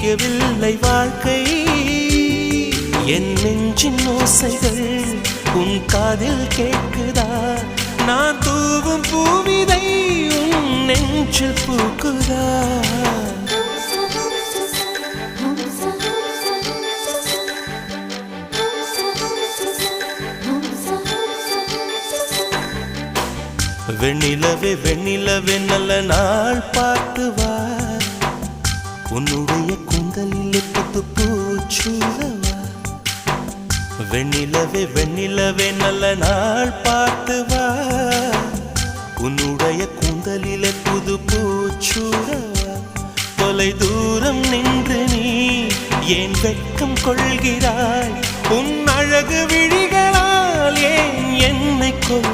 புரியவில்லை வாழ்க்கை என் நெஞ்சின் ஓசைகள் உன் காதில் கேட்குதா நான் தூவும் பூவிதை உன் நெஞ்சில் பூக்குதா வெண்ணிலவே வெண்ணிலவே நல்ல நாள் பார்த்து வா உன்னுடைய கூந்தலில் புத்து பூச்சூடவா வெண்ணிலவே வெண்ணிலவே நல்ல நாள் பார்த்து வா உன்னுடைய கூந்தலில் புது பூச்சூடவா தொலை தூரம் நின்று நீ ஏன் வெட்கம் கொள்கிறாய் உன் அழகு